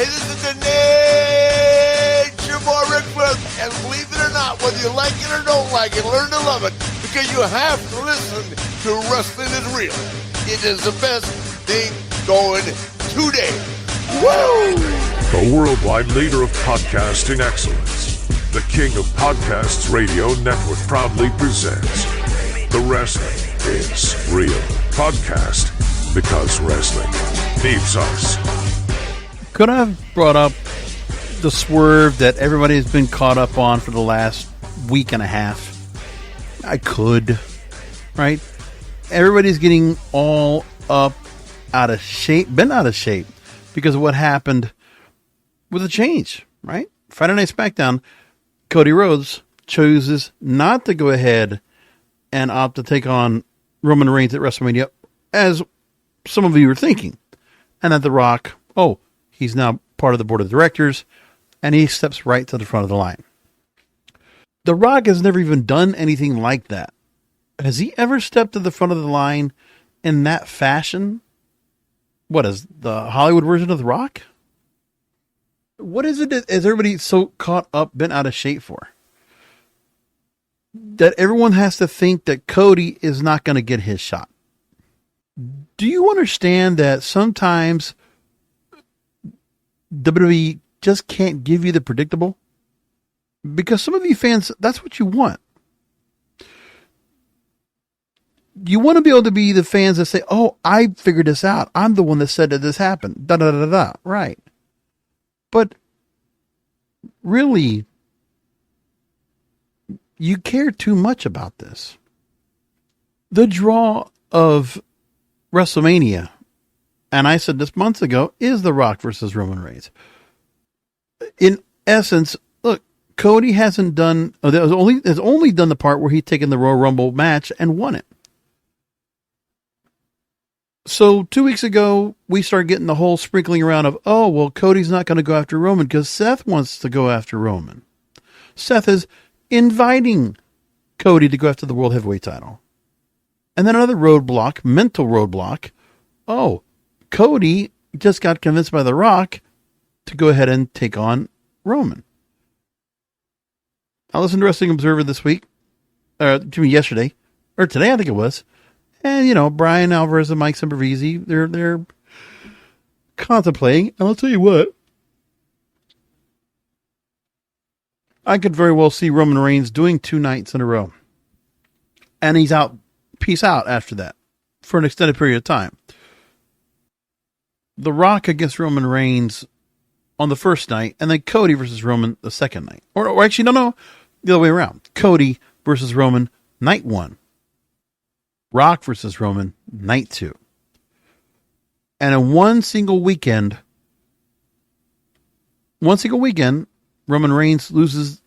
Hey, this is the Nature Boy Ric Flair, and believe it or not, whether you like it or don't like it, learn to love it, because you have to listen to Wrestling is Real. It is the best thing going today. Woo! The worldwide leader of podcasting excellence, the king of podcasts radio network proudly presents The Wrestling is Real podcast, because wrestling needs us. Could I have brought up the swerve that everybody has been caught up on for the last week and a half? I could, right? Everybody's getting all up out of shape, been out of shape because of what happened with the change, right? Friday Night Smackdown, Cody Rhodes chooses not to go ahead and opt to take on Roman Reigns at WrestleMania, as some of you were thinking. And that The Rock, he's now part of the board of directors, and he steps right to the front of the line. The Rock has never even done anything like that. Has he ever stepped to the front of the line in that fashion? What is the Hollywood version of The Rock? What is it that is everybody so caught up, been out of shape for? That everyone has to think that Cody is not going to get his shot. Do you understand that sometimes WWE just can't give you the predictable? Because some of you fans, that's what you want. You want to be able to be the fans that say, I figured this out. I'm the one that said that this happened. Da-da-da-da-da. Right. But really, you care too much about this. The draw of WrestleMania, and I said this months ago, is The Rock versus Roman Reigns. In essence, look, Cody hasn't done, has only done the part where he's taken the Royal Rumble match and won it. So 2 weeks ago, we started getting the whole sprinkling around of, Cody's not going to go after Roman because Seth wants to go after Roman. Seth is inviting Cody to go after the World Heavyweight title. And then another roadblock, mental roadblock. Cody just got convinced by The Rock to go ahead and take on Roman. I listened to Wrestling Observer this week, yesterday, or today I think it was. And, Brian Alvarez and Mike Sempervizi, they're contemplating. And I'll tell you what, I could very well see Roman Reigns doing 2 nights in a row. And he's out, peace out after that for an extended period of time. The Rock against Roman Reigns on the first night, and then Cody versus Roman the second night. Or actually, no, the other way around. Cody versus Roman night 1. Rock versus Roman, night 2. And in one single weekend, Roman Reigns loses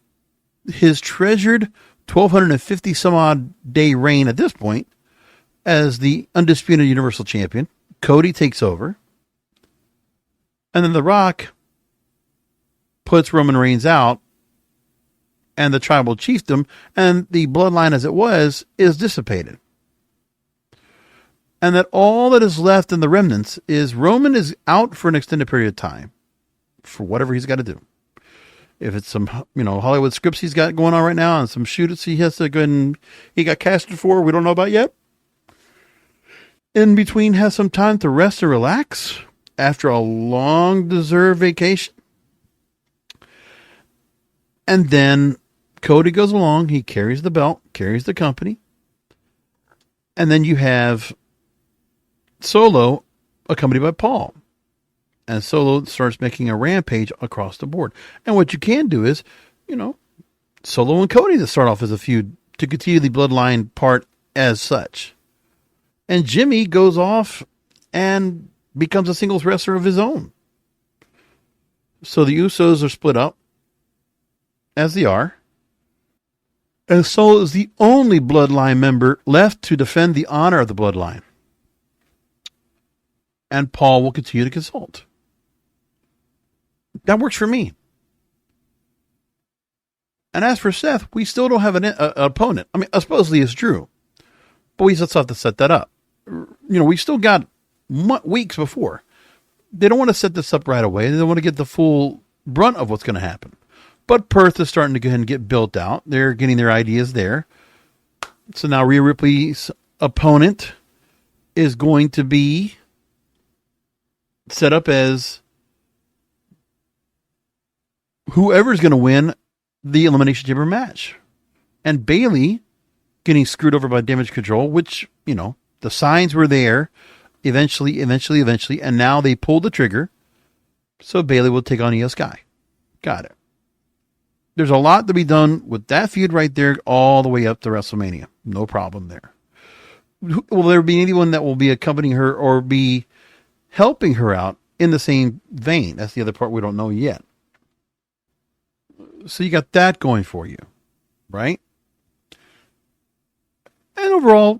his treasured 1,250 some odd day reign at this point as the Undisputed Universal Champion. Cody takes over. And then The Rock puts Roman Reigns out, and the tribal chiefdom and the bloodline as it was is dissipated. And that all that is left in the remnants is Roman is out for an extended period of time for whatever he's got to do. If it's some, Hollywood scripts he's got going on right now and some shoots he has to go and he got casted for, we don't know about yet. In between, has some time to rest and relax after a long deserved vacation. And then Cody goes along. He carries the belt, carries the company. And then you have Solo accompanied by Paul. And Solo starts making a rampage across the board. And what you can do is, Solo and Cody to start off as a feud to continue the bloodline part as such. And Jimmy goes off and becomes a singles wrestler of his own. So the Usos are split up, as they are. And Solo is the only bloodline member left to defend the honor of the bloodline. And Paul will continue to consult. That works for me. And as for Seth, we still don't have an opponent. I mean, supposedly it's Drew. But we just have to set that up. We still got weeks before. they don't want to set this up right away. They don't want to get the full brunt of what's going to happen. But Perth is starting to go ahead and get built out. They're getting their ideas there. So now Rhea Ripley's opponent is going to be set up as whoever's going to win the Elimination Chamber match. And Bayley getting screwed over by Damage Control, which, you know, the signs were there eventually, and now they pulled the trigger. So Bayley will take on Io Sky. Got it. There's a lot to be done with that feud right there all the way up to WrestleMania. No problem there. Will there be anyone that will be accompanying her or be helping her out in the same vein? That's the other part we don't know yet. So you got that going for you, right? And overall,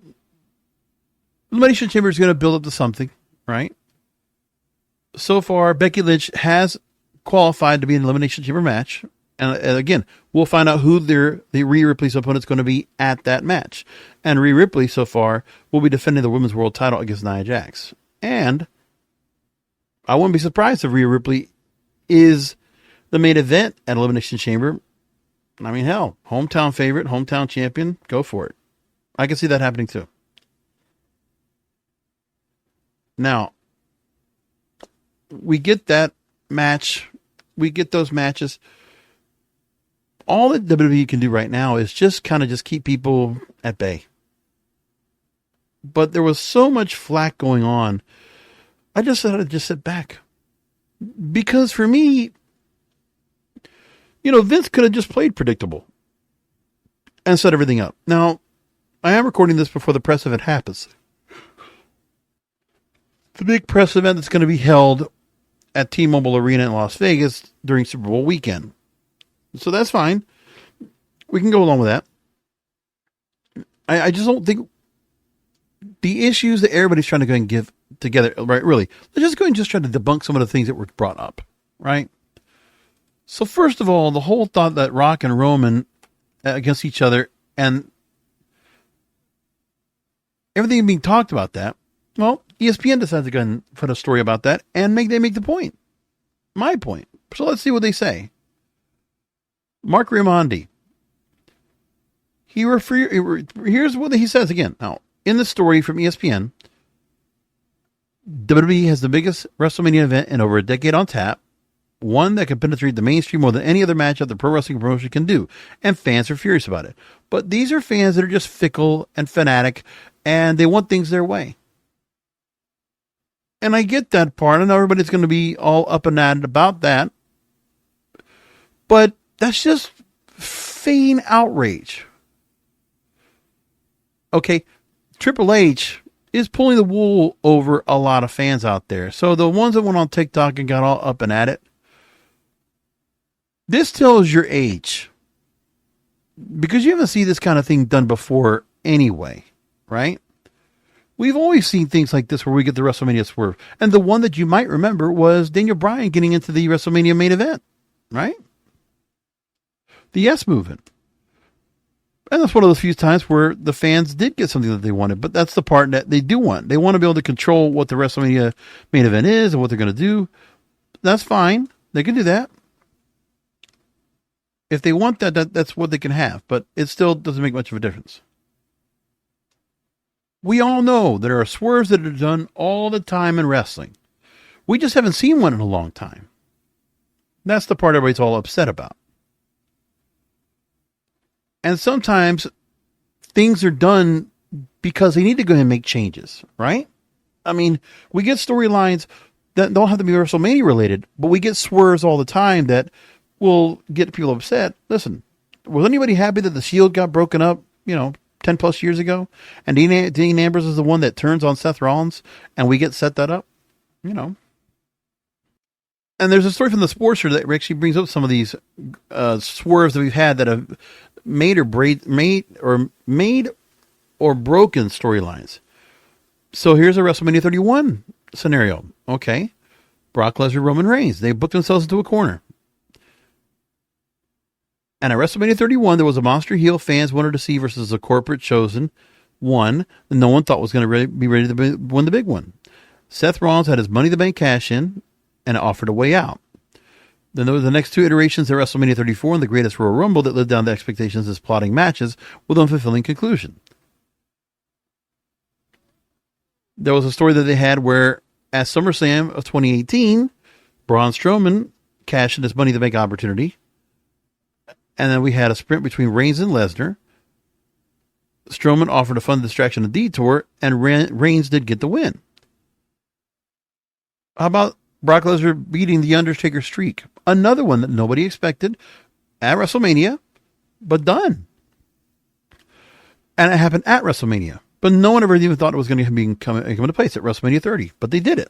Elimination Chamber is going to build up to something, right? So far, Becky Lynch has qualified to be an Elimination Chamber match. And again, we'll find out who the Rhea Ripley's opponent is going to be at that match. And Rhea Ripley, so far, will be defending the Women's World title against Nia Jax. And I wouldn't be surprised if Rhea Ripley is the main event at Elimination Chamber. I mean, hell, hometown favorite, hometown champion, go for it. I can see that happening too. Now, we get that match. We get those matches. All that WWE can do right now is just kind of just keep people at bay. But there was so much flack going on. I just had to just sit back. Because for me, you know, Vince could have just played predictable and set everything up. Now, I am recording this before the press event happens. The big press event that's going to be held at T-Mobile Arena in Las Vegas during Super Bowl weekend. So that's fine. We can go along with that. I just don't think the issues that everybody's trying to go and give together, right? Really, let's just go and just try to debunk some of the things that were brought up, right? So first of all, the whole thought that Rock and Roman against each other and everything being talked about that, well, ESPN decided to go and put a story about that and they make the point. My point. So let's see what they say. Mark Raimondi. Here's what he says again. Now, in the story from ESPN, WWE has the biggest WrestleMania event in over a decade on tap, one that can penetrate the mainstream more than any other matchup the pro wrestling promotion can do, and fans are furious about it. But these are fans that are just fickle and fanatic, and they want things their way. And I get that part, and everybody's going to be all up and at it about that. But that's just feign outrage. Okay, Triple H is pulling the wool over a lot of fans out there. So the ones that went on TikTok and got all up and at it, this tells your age. Because you haven't seen this kind of thing done before anyway, right? We've always seen things like this where we get the WrestleMania swerve. And the one that you might remember was Daniel Bryan getting into the WrestleMania main event, right? The Yes Movement. And that's one of those few times where the fans did get something that they wanted. But that's the part that they do want. They want to be able to control what the WrestleMania main event is and what they're going to do. That's fine. They can do that. If they want that, that's what they can have. But it still doesn't make much of a difference. We all know there are swerves that are done all the time in wrestling. We just haven't seen one in a long time. That's the part everybody's all upset about. And sometimes things are done because they need to go ahead and make changes, right? I mean, we get storylines that don't have to be WrestleMania related, but we get swerves all the time that will get people upset. Listen, was anybody happy that the Shield got broken up, 10 plus years ago? And Dean Ambrose is the one that turns on Seth Rollins and we get set that up, And there's a story from the Sportster that actually brings up some of these swerves that we've had that have made or broken storylines. So here's a WrestleMania 31 scenario. Okay. Brock Lesnar, Roman Reigns. They booked themselves into a corner. And at WrestleMania 31, there was a monster heel fans wanted to see versus a corporate chosen one that no one thought was going to be ready to win the big one. Seth Rollins had his Money in the Bank cash in and offered a way out. Then there were the next two iterations at WrestleMania 34 and the Greatest Royal Rumble that lived down to expectations as plotting matches with unfulfilling conclusion. There was a story that they had where at SummerSlam of 2018, Braun Strowman cashed in his Money in the Bank opportunity. And then we had a sprint between Reigns and Lesnar. Strowman offered a fun distraction and detour, and Reigns did get the win. How about Brock Lesnar beating the Undertaker streak? Another one that nobody expected at WrestleMania, but done. And it happened at WrestleMania. But no one ever even thought it was going to come into place at WrestleMania 30. But they did it.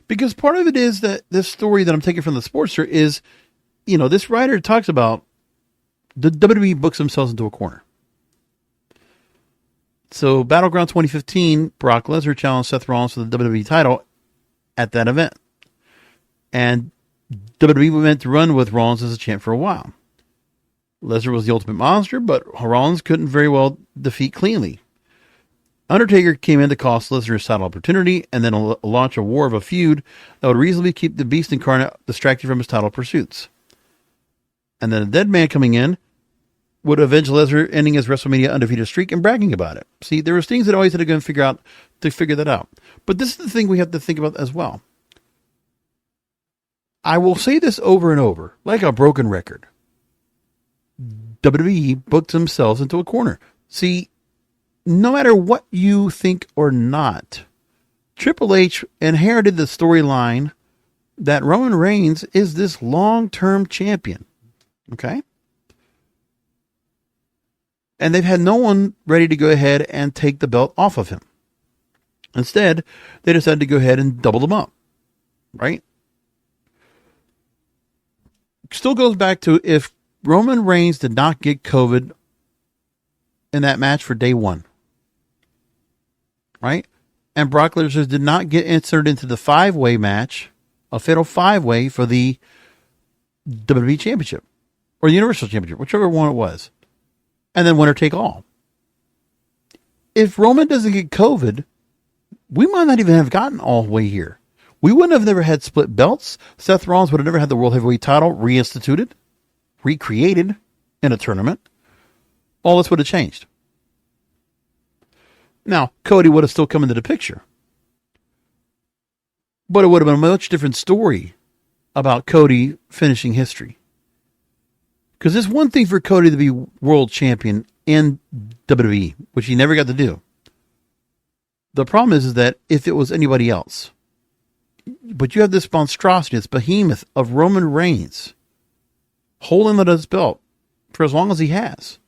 Because part of it is that this story that I'm taking from the Sportster is, this writer talks about the WWE books themselves into a corner. So Battleground 2015, Brock Lesnar challenged Seth Rollins for the WWE title at that event. And WWE went to run with Rollins as a champ for a while. Lesnar was the ultimate monster, but Rollins couldn't very well defeat cleanly. Undertaker came in to cost Lesnar his title opportunity and then launch a war of a feud that would reasonably keep the Beast Incarnate distracted from his title pursuits. And then a dead man coming in would avenge Lesnar, ending his WrestleMania undefeated streak and bragging about it. See, there was things that always had to go and figure that out. But this is the thing we have to think about as well. I will say this over and over, like a broken record. WWE booked themselves into a corner. See, no matter what you think or not, Triple H inherited the storyline that Roman Reigns is this long-term champion. Okay? And they've had no one ready to go ahead and take the belt off of him. Instead, they decided to go ahead and double them up. Right? Still goes back to if Roman Reigns did not get COVID in that match for day one. Right? And Brock Lesnar did not get inserted into the 5-way match, a fatal 5-way for the WWE Championship. Or the Universal Championship, whichever one it was. And then winner take all. If Roman doesn't get COVID, we might not even have gotten all the way here. We wouldn't have never had split belts. Seth Rollins would have never had the World Heavyweight title reinstituted, recreated in a tournament. All this would have changed. Now, Cody would have still come into the picture. But it would have been a much different story about Cody finishing history. Because it's one thing for Cody to be world champion in WWE, which he never got to do. The problem is that if it was anybody else, but you have this monstrosity, this behemoth of Roman Reigns holding on to his belt for as long as he has.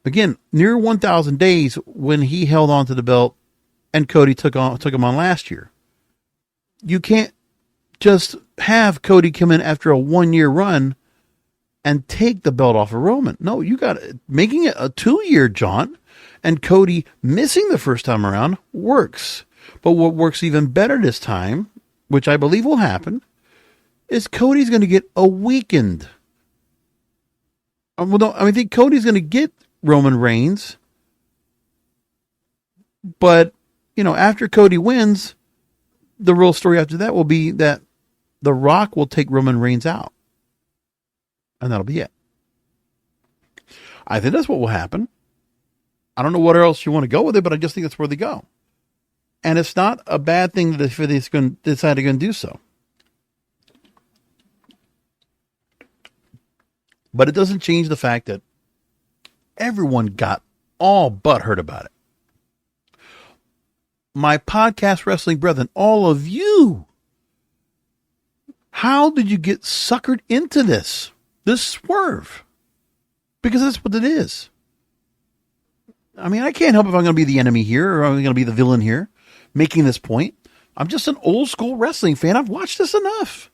Again, near 1,000 days when he held on to the belt and Cody took him on last year. You can't just have Cody come in after a 1-year run and take the belt off of Roman. No, you got making it a 2-year jaunt, and Cody missing the first time around works. But what works even better this time, which I believe will happen, is Cody's going to get a weakened. I think Cody's going to get Roman Reigns, but after Cody wins, the real story after that will be that The Rock will take Roman Reigns out. And that'll be it. I think that's what will happen. I don't know what else you want to go with it, but I just think that's where they go. And it's not a bad thing that they're going to decide to do so. But it doesn't change the fact that everyone got all butthurt about it. My podcast wrestling brethren, all of you, how did you get suckered into this swerve? Because that's what it is. I mean, I can't help if I'm going to be the enemy here or I'm going to be the villain here making this point. I'm just an old school wrestling fan. I've watched this enough.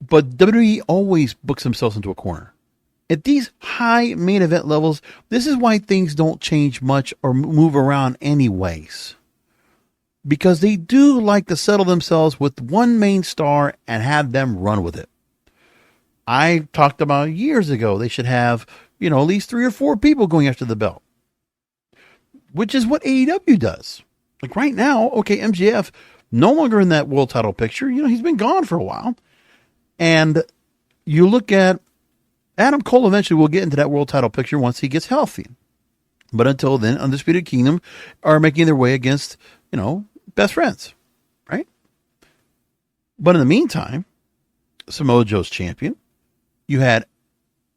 But WWE always books themselves into a corner. At these high main event levels, this is why things don't change much or move around anyways. Because they do like to settle themselves with one main star and have them run with it. I talked about years ago, they should have, at least 3 or 4 people going after the belt, which is what AEW does. Like right now, okay, MJF no longer in that world title picture. He's been gone for a while. And you look at Adam Cole, eventually will get into that world title picture once he gets healthy. But until then, Undisputed Kingdom are making their way against, best friends, right? But in the meantime, Samoa Joe's champion. You had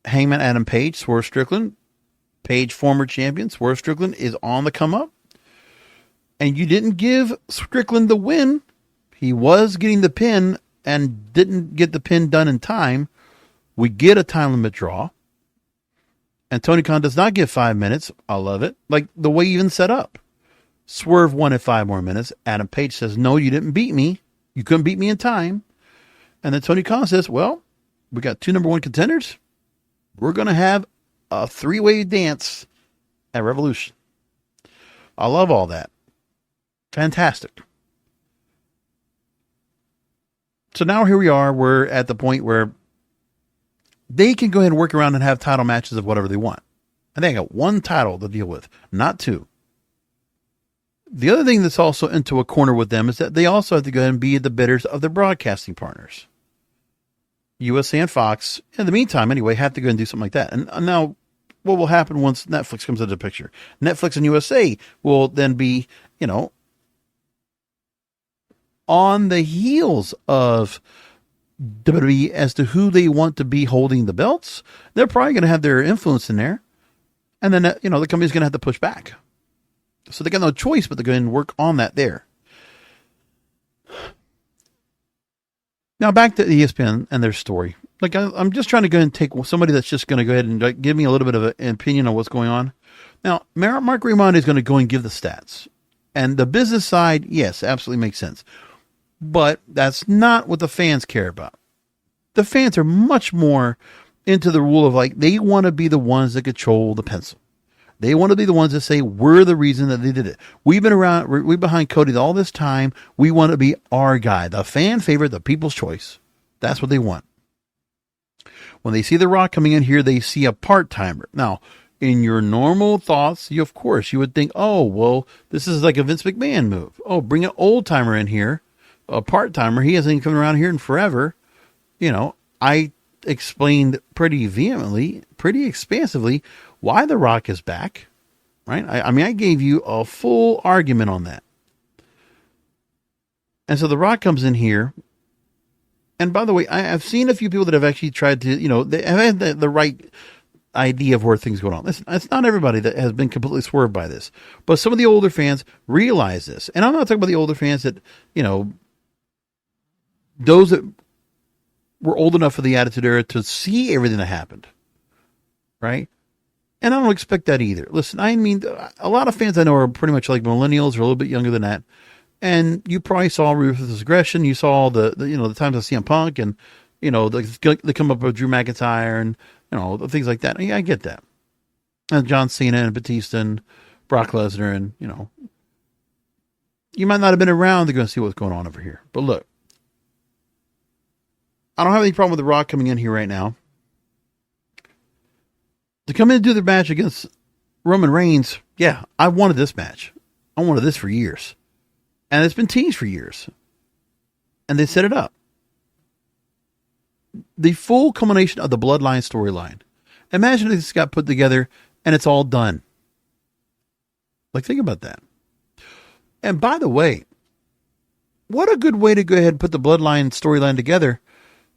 Hangman Adam Page, Swerve Strickland. Page, former champion. Swerve Strickland is on the come up. And you didn't give Strickland the win. He was getting the pin and didn't get the pin done in time. We get a time limit draw. And Tony Khan does not get 5 minutes. I love it. Like the way even set up. Swerve wanted 5 more minutes. Adam Page says, no, you didn't beat me. You couldn't beat me in time. And then Tony Khan says, well, we got 2 number 1 contenders. We're going to have a 3-way dance at Revolution. I love all that. Fantastic. So now here we are. We're at the point where they can go ahead and work around and have title matches of whatever they want. And they got 1 title to deal with, not 2. The other thing that's also into a corner with them is that they also have to go ahead and be the bidders of their broadcasting partners. USA and Fox, in the meantime anyway, have to go and do something like that. And now, what will happen once Netflix comes into the picture? Netflix and USA will then be, on the heels of WWE as to who they want to be holding the belts. They're probably going to have their influence in there. And then, the company's going to have to push back. So they got no choice but to go ahead and work on that there. Now back to ESPN and their story. Like I'm just trying to go ahead and take somebody that's just going to go ahead and give me a little bit of an opinion on what's going on. Now, Mark Raymond is going to go and give the stats. And the business side, yes, absolutely makes sense. But that's not what the fans care about. The fans are much more into the rule of they want to be the ones that control the pencil. They want to be the ones that say, we're the reason that they did it. We've been around, we're behind Cody all this time. We want to be our guy, the fan favorite, the people's choice. That's what they want. When they see The Rock coming in here, they see a part-timer. Now, in your normal thoughts, of course, you would think, oh, well, this is like a Vince McMahon move. Oh, bring an old-timer in here, a part-timer. He hasn't come around here in forever. I explained pretty vehemently, pretty expansively, why The Rock is back, right? I gave you a full argument on that. And so The Rock comes in here. And by the way, I've seen a few people that have actually tried to, they have had the right idea of where things are going on. Listen, it's not everybody that has been completely swerved by this. But some of the older fans realize this. And I'm not talking about the older fans that, those that were old enough for the Attitude Era to see everything that happened, right? And I don't expect that either. Listen, a lot of fans I know are pretty much like millennials or a little bit younger than that. And you probably saw Ruthless Aggression. You saw the times of CM Punk and, they come up with Drew McIntyre and, things like that. I get that. And John Cena and Batista and Brock Lesnar and, you might not have been around to go and see what's going on over here. But look, I don't have any problem with The Rock coming in here right now. To come in and do the match against Roman Reigns, yeah, I wanted this match. I wanted this for years. And it's been teased for years. And they set it up. The full culmination of the Bloodline storyline. Imagine if this got put together and it's all done. Think about that. And by the way, what a good way to go ahead and put the Bloodline storyline together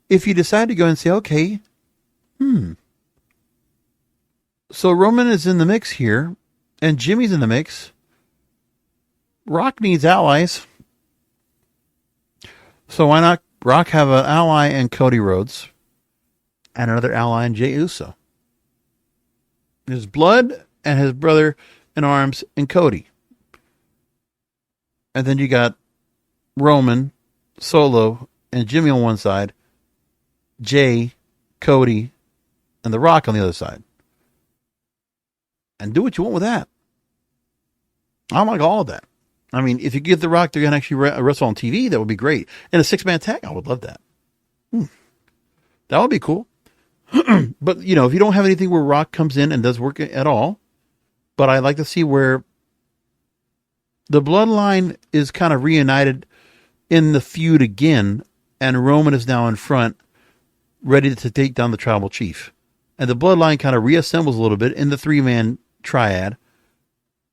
if you decide to go and say, okay, so Roman is in the mix here, and Jimmy's in the mix. Rock needs allies. So why not Rock have an ally in Cody Rhodes and another ally in Jey Uso? His blood and his brother in arms in Cody. And then you got Roman, Solo, and Jimmy on one side, Jay, Cody, and The Rock on the other side. And do what you want with that. I like all of that. If you get The Rock to actually wrestle on TV, that would be great. And a 6-man tag, I would love that. That would be cool. But, if you don't have anything where Rock comes in and does work at all, but I like to see where the Bloodline is kind of reunited in the feud again, and Roman is now in front, ready to take down the tribal chief. And the Bloodline kind of reassembles a little bit in the 3-man triad,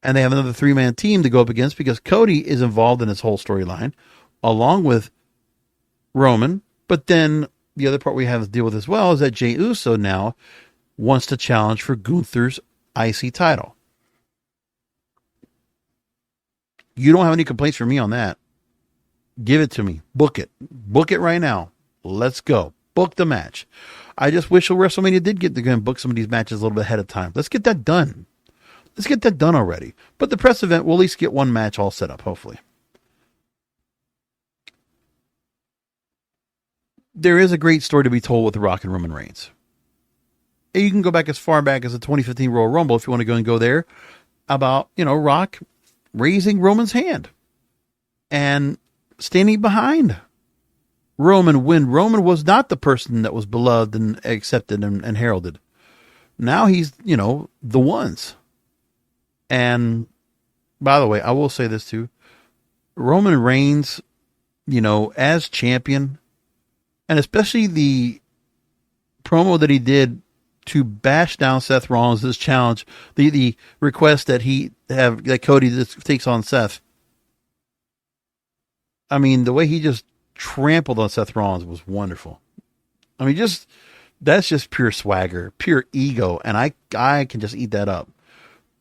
and they have another 3-man team to go up against because Cody is involved in this whole storyline, along with Roman. But then the other part we have to deal with as well is that Jey Uso now wants to challenge for Gunther's IC title. You don't have any complaints from me on that. Give it to me. Book it. Book it right now. Let's go. Book the match. I just wish WrestleMania did get to go and book some of these matches a little bit ahead of time. Let's get that done. Let's get that done already. But the press event, we'll at least get one match all set up, hopefully. There is a great story to be told with The Rock and Roman Reigns. And you can go back as far back as the 2015 Royal Rumble if you want to go and go there about, Rock raising Roman's hand and standing behind Roman when Roman was not the person that was beloved and accepted and heralded. Now he's, the ones. And by the way, I will say this too. Roman Reigns, as champion, and especially the promo that he did to bash down Seth Rollins' challenge, the request that that Cody just takes on Seth. I mean, the way he just trampled on Seth Rollins was wonderful. I mean, that's just pure swagger, pure ego, and I can just eat that up.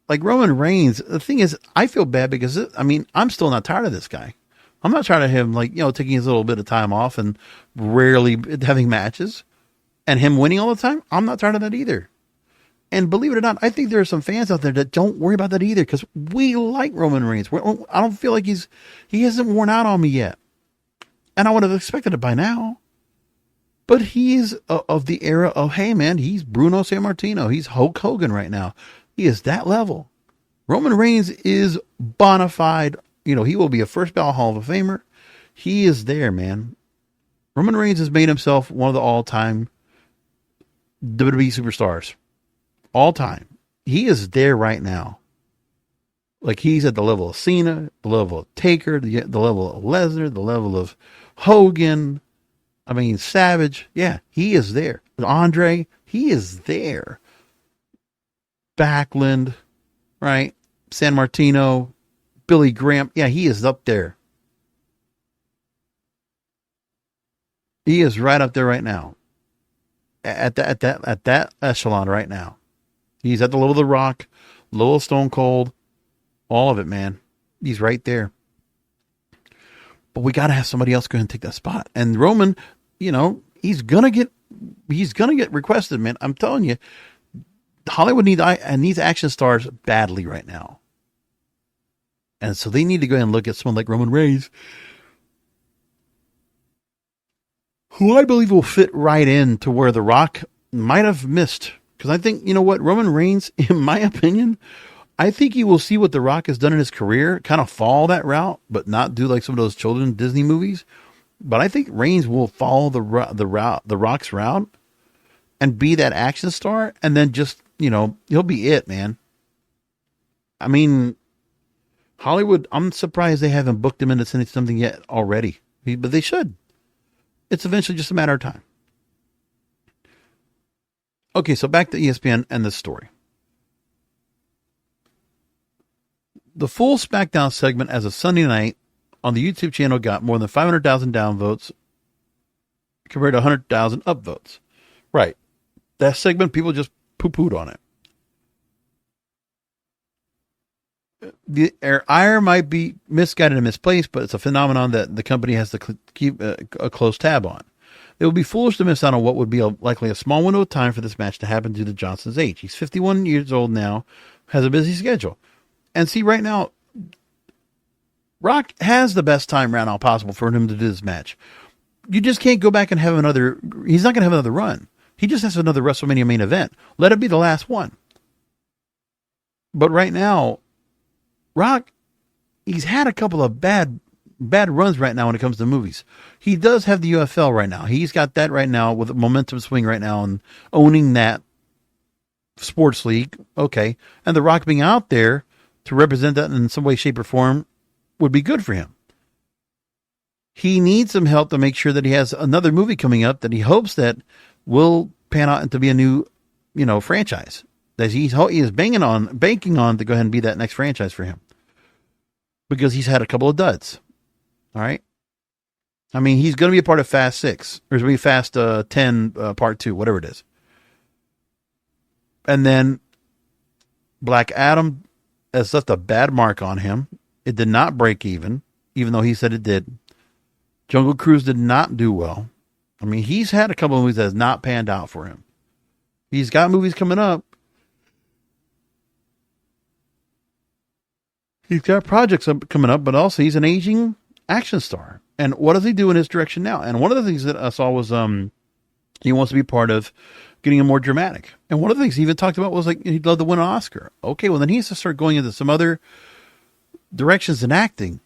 Like Roman Reigns, the thing is, I feel bad because I'm still not tired of this guy. I'm not tired of him, taking his little bit of time off and rarely having matches, and him winning all the time. I'm not tired of that either. And believe it or not, I think there are some fans out there that don't worry about that either because we like Roman Reigns. I don't feel like he hasn't worn out on me yet. And I would have expected it by now. But he's of the era of, hey man, he's Bruno Sammartino. He's Hulk Hogan right now. He is that level. Roman Reigns is bona fide. He will be a first ballot Hall of Famer. He is there, man. Roman Reigns has made himself one of the all-time WWE superstars. All time. He is there right now. Like he's at the level of Cena, the level of Taker, the level of Lesnar, the level of Hogan. Savage. Yeah, he is there. Andre, he is there. Backlund, right? San Martino, Billy Graham. Yeah, he is up there. He is right up there right now. At that echelon right now. He's at the level of The Rock, level of Stone Cold, all of it, man. He's right there. But we got to have somebody else go and take that spot. And Roman, he's gonna get requested, man. I'm telling you, Hollywood needs action stars badly right now. And so they need to go and look at someone like Roman Reigns, who I believe will fit right in to where The Rock might have missed. Because I think, Roman Reigns, in my opinion, I think he will see what The Rock has done in his career, kind of follow that route, but not do like some of those children Disney movies. But I think Reigns will follow the Rock's route and be that action star, and then just, he'll be it, man. Hollywood, I'm surprised they haven't booked him into something yet already, but they should. It's eventually just a matter of time. Okay, so back to ESPN and this story. The full Smackdown segment as of Sunday night on the YouTube channel got more than 500,000 downvotes compared to 100,000 upvotes. Right. That segment, people just poo-pooed on it. The ire might be misguided and misplaced, but it's a phenomenon that the company has to keep a close tab on. It would be foolish to miss out on what would be likely a small window of time for this match to happen due to Johnson's age. He's 51 years old now, has a busy schedule. And see, right now, Rock has the best time right now possible for him to do this match. You just can't go back and have another. He's not going to have another run. He just has another WrestleMania main event. Let it be the last one. But right now, Rock, he's had a couple of bad bad runs right now when it comes to movies. He does have the UFL right now. He's got that right now with a momentum swing right now and owning that sports league. Okay. And The Rock being out there to represent that in some way, shape, or form would be good for him. He needs some help to make sure that he has another movie coming up that he hopes that will pan out into be a new, franchise that he is banking on to go ahead and be that next franchise for him, because he's had a couple of duds. All right. I mean, he's going to be a part of Fast 6 or he's going to be Fast 10 Part 2, whatever it is. And then Black Adam has left a bad mark on him. It did not break even though he said it did. Jungle Cruise did not do well. I mean, he's had a couple of movies that has not panned out for him. He's got movies coming up. He's got projects coming up, but also he's an aging action star. And what does he do in his direction now? And one of the things that I saw was he wants to be part of getting him more dramatic. And one of the things he even talked about was like he'd love to win an Oscar. Okay, well then he has to start going into some other directions in acting,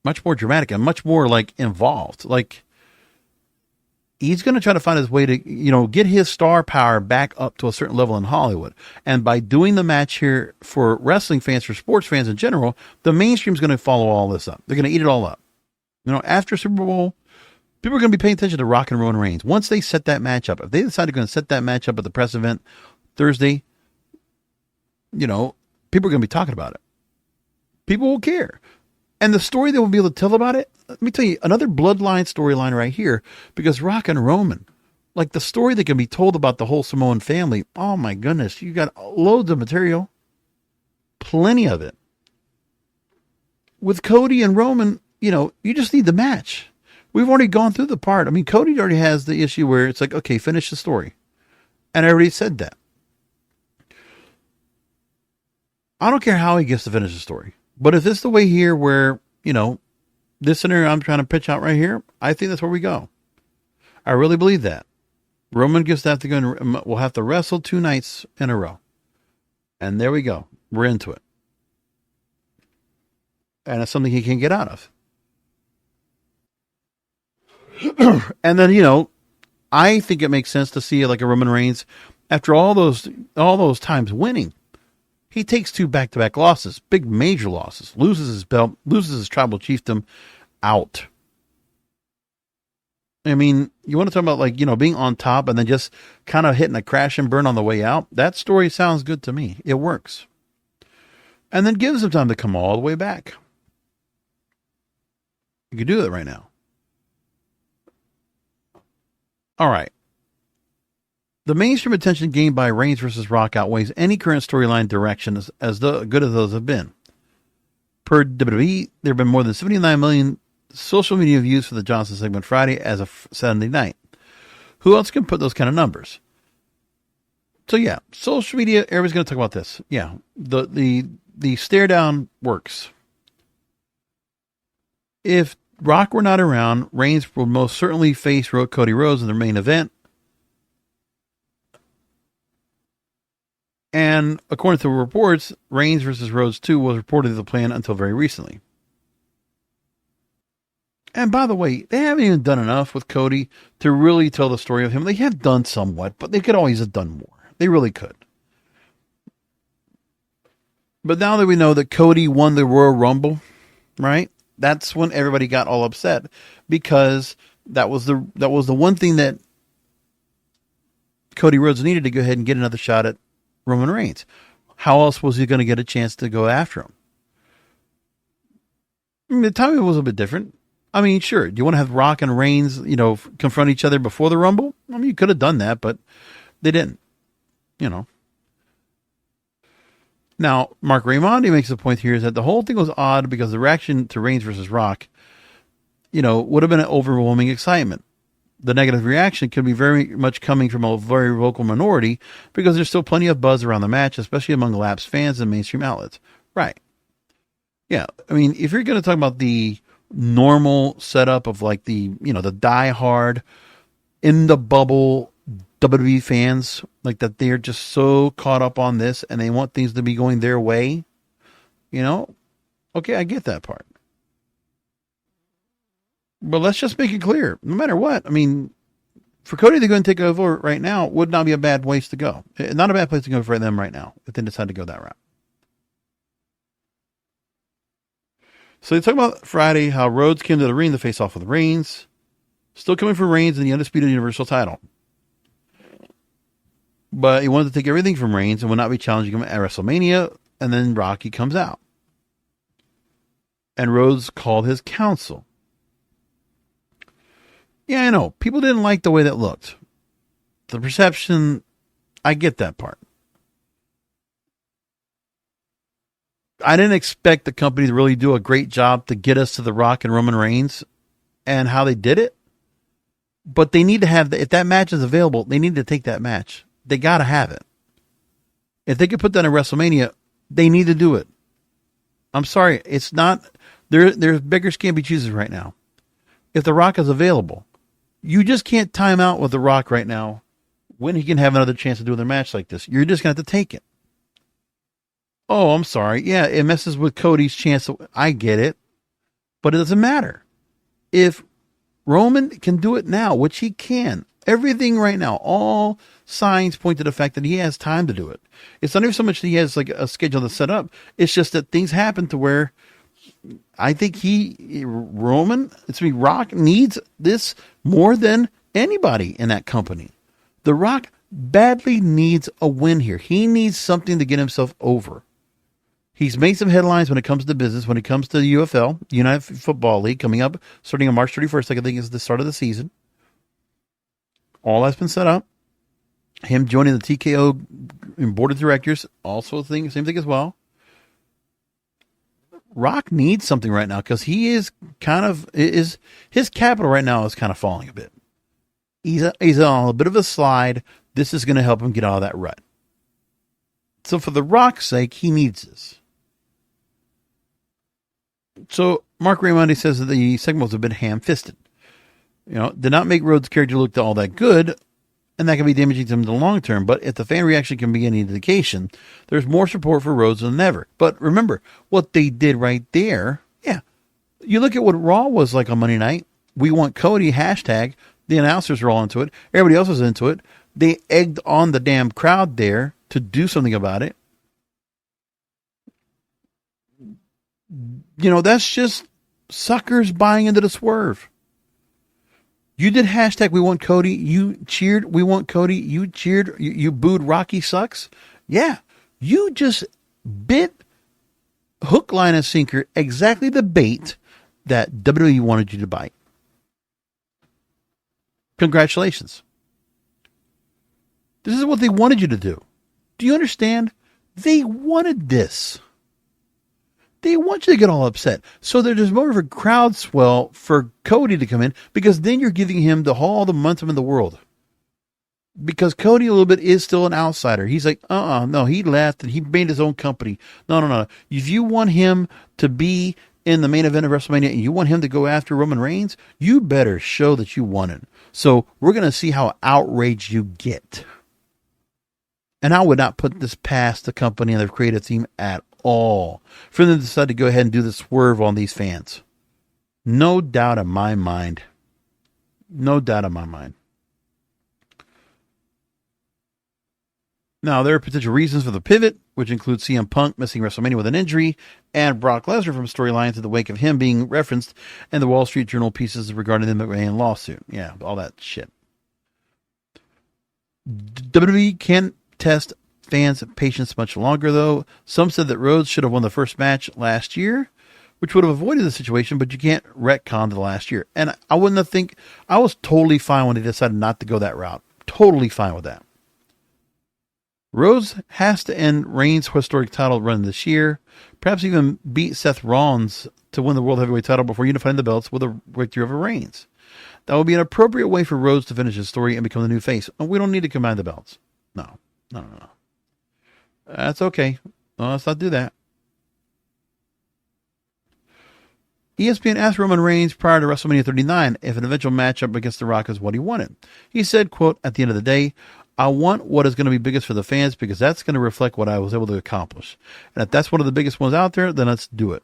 much more dramatic and much more like involved. Like he's going to try to find his way to, get his star power back up to a certain level in Hollywood. And by doing the match here for wrestling fans, for sports fans in general, the mainstream is going to follow all this up. They're going to eat it all up. After Super Bowl, people are going to be paying attention to Rock and Roman Reigns. Once they set that match up, if they decide they're going to set that match up at the press event Thursday, people are going to be talking about it. People will care. And the story they will be able to tell about it, let me tell you, another Bloodline storyline right here, because Rock and Roman, like the story that can be told about the whole Samoan family, oh my goodness, you got loads of material, plenty of it. With Cody and Roman, you just need the match. We've already gone through the part. I mean, Cody already has the issue where it's like, okay, finish the story. And I already said that. I don't care how he gets to finish the story. But if it's the way here where, this scenario I'm trying to pitch out right here, I think that's where we go. I really believe that. Roman gets to have to go and we'll have to wrestle 2 nights in a row. And there we go. We're into it. And it's something he can get out of. And then, I think it makes sense to see like a Roman Reigns after all those times winning. He takes 2 back-to-back losses, big major losses, loses his belt, loses his tribal chiefdom, out. I mean, you want to talk about like, being on top and then just kind of hitting a crash and burn on the way out? That story sounds good to me. It works. And then gives him time to come all the way back. You could do that right now. All right. The mainstream attention gained by Reigns versus Rock outweighs any current storyline direction as good as those have been. Per WWE, there have been more than 79 million social media views for the Johnson segment Friday as of Sunday night. Who else can put those kind of numbers? So yeah, social media, everybody's going to talk about this. Yeah, the stare down works. If Rock were not around, Reigns will most certainly face Cody Rhodes in the main event. And according to reports, Reigns versus Rhodes 2 was reportedly the plan until very recently. And by the way, they haven't even done enough with Cody to really tell the story of him. They have done somewhat, but they could always have done more. They really could. But now that we know that Cody won the Royal Rumble, right? That's when everybody got all upset because that was the one thing that Cody Rhodes needed to go ahead and get another shot at Roman Reigns. How else was he going to get a chance to go after him? I mean, the timing was a bit different. I mean, sure. Do you want to have Rock and Reigns, confront each other before the Rumble? I mean, you could have done that, but they didn't. Now, Mark Raimondi makes the point here is that the whole thing was odd because the reaction to Reigns versus Rock, would have been an overwhelming excitement. The negative reaction could be very much coming from a very vocal minority because there's still plenty of buzz around the match, especially among lapsed fans and mainstream outlets. Right. Yeah. I mean, if you're going to talk about the normal setup of like the diehard in the bubble WWE fans, like that they're just so caught up on this and they want things to be going their way, okay, I get that part. But let's just make it clear, no matter what, I mean, for Cody to go and take over right now would not be a bad place to go. Not a bad place to go for them right now if they decide to go that route. So they talk about Friday, how Rhodes came to the ring to face off with Reigns. Still coming for Reigns in the Undisputed Universal title. But he wanted to take everything from Reigns and would not be challenging him at WrestleMania. And then Rocky comes out. And Rhodes called his counsel. Yeah, I know. People didn't like the way that looked. The perception, I get that part. I didn't expect the company to really do a great job to get us to The Rock and Roman Reigns and how they did it. But they need to have, if that match is available, they need to take that match. They got to have it. If they could put that in WrestleMania, they need to do it. I'm sorry. It's not, there's beggars can't be choosers right now. If The Rock is available, you just can't time out with The Rock right now when he can have another chance to do another match like this. You're just going to have to take it. Oh, I'm sorry. Yeah, it messes with Cody's chance. I get it. But it doesn't matter. If Roman can do it now, which he can, everything right now, all signs point to the fact that he has time to do it. It's not even so much that he has like a schedule to set up. It's just that things happen to where I think Rock needs this more than anybody in that company. The Rock badly needs a win here. He needs something to get himself over. He's made some headlines when it comes to business, when it comes to the UFL, United Football League, coming up, starting on March 31st, I think is the start of the season. All that's been set up. Him joining the TKO board of directors, also same thing as well. Rock needs something right now because he is his capital right now is kind of falling a bit. He's on a bit of a slide. This is going to help him get out of that rut. So for The Rock's sake, he needs this. So Mark Raimondi says that the segment was a bit ham-fisted. Did not make Rhodes' character look all that good, and that can be damaging to him in the long term. But if the fan reaction can be any indication, there's more support for Rhodes than ever. But remember, what they did right there, yeah. You look at what Raw was like on Monday night. We want Cody, hashtag. The announcers were all into it. Everybody else was into it. They egged on the damn crowd there to do something about it. That's just suckers buying into the swerve. You did hashtag we want Cody. You cheered we want Cody. You cheered. You booed Rocky sucks. Yeah. You just bit hook, line, and sinker exactly the bait that WWE wanted you to bite. Congratulations. This is what they wanted you to do. Do you understand? They wanted this. They want you to get all upset. So there's more of a crowd swell for Cody to come in because then you're giving him all the momentum in the world. Because Cody a little bit is still an outsider. He's like, no, he left and he made his own company. No. If you want him to be in the main event of WrestleMania and you want him to go after Roman Reigns, you better show that you want it. So we're going to see how outraged you get. And I would not put this past the company and their creative team at all for them to decide to go ahead and do the swerve on these fans. No doubt in my mind. No doubt in my mind. Now, there are potential reasons for the pivot, which includes CM Punk missing WrestleMania with an injury and Brock Lesnar from storylines in the wake of him being referenced in the Wall Street Journal pieces regarding the McMahon lawsuit. Yeah, all that shit. WWE can't test fans' patience much longer, though. Some said that Rhodes should have won the first match last year, which would have avoided the situation, but you can't retcon the last year. And I was totally fine when they decided not to go that route. Totally fine with that. Rhodes has to end Reigns' historic title run this year, perhaps even beat Seth Rollins to win the World Heavyweight title before unifying the belts with a victory over Reigns. That would be an appropriate way for Rhodes to finish his story and become the new face. And we don't need to combine the belts. No. That's okay. No, let's not do that. ESPN asked Roman Reigns prior to WrestleMania 39 if an eventual matchup against The Rock is what he wanted. He said, quote, "At the end of the day, I want what is going to be biggest for the fans because that's going to reflect what I was able to accomplish. And if that's one of the biggest ones out there, then let's do it."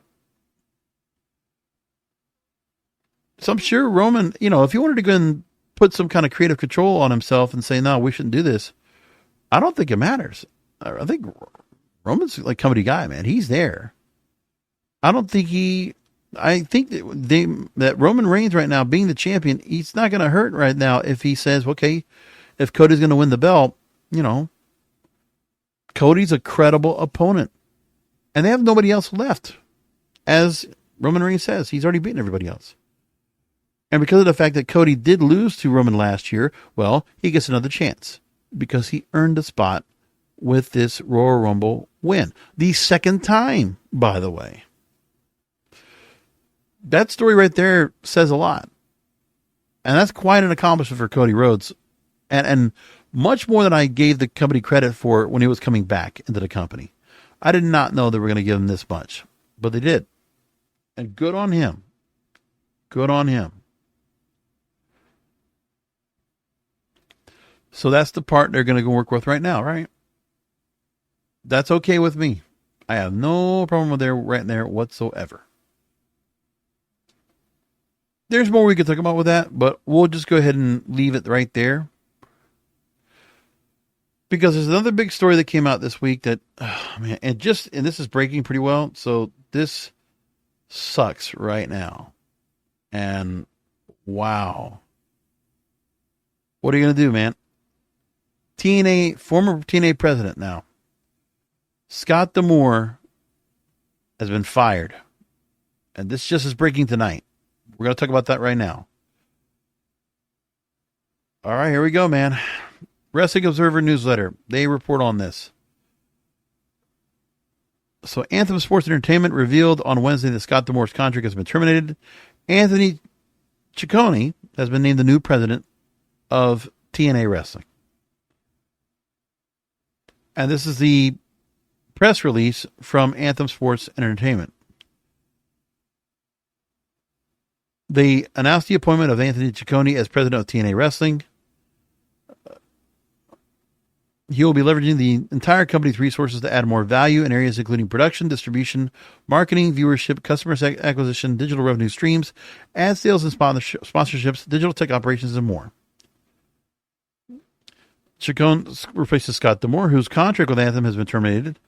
So I'm sure Roman, if he wanted to go and put some kind of creative control on himself and say, no, we shouldn't do this, I don't think it matters. I think Roman's like company guy, man. He's there. I think that Roman Reigns right now being the champion, he's not going to hurt right now if he says, okay, if Cody's going to win the belt, Cody's a credible opponent. And they have nobody else left. As Roman Reigns says, he's already beaten everybody else. And because of the fact that Cody did lose to Roman last year, well, he gets another chance because he earned a spot with this Royal Rumble win. The second time, by the way. That story right there says a lot. And that's quite an accomplishment for Cody Rhodes. And much more than I gave the company credit for when he was coming back into the company. I did not know they were going to give him this much, but they did. And good on him. Good on him. So that's the part they're going to go work with right now, right? That's okay with me. I have no problem with there right there whatsoever. There's more we could talk about with that, but we'll just go ahead and leave it right there. Because there's another big story that came out this week that, and this is breaking pretty well. So this sucks right now. And wow. What are you going to do, man? Former TNA president now, Scott D'Amore, has been fired. And this just is breaking tonight. We're going to talk about that right now. All right, here we go, man. Wrestling Observer newsletter. They report on this. So Anthem Sports Entertainment revealed on Wednesday that Scott D'Amore's contract has been terminated. Anthony Ciccone has been named the new president of TNA Wrestling. And this is the press release from Anthem Sports Entertainment. They announced the appointment of Anthony Ciccone as president of TNA Wrestling. He will be leveraging the entire company's resources to add more value in areas including production, distribution, marketing, viewership, customer acquisition, digital revenue streams, ad sales and sponsorships, digital tech operations, and more. Ciccone replaces Scott D'Amore, whose contract with Anthem has been terminated.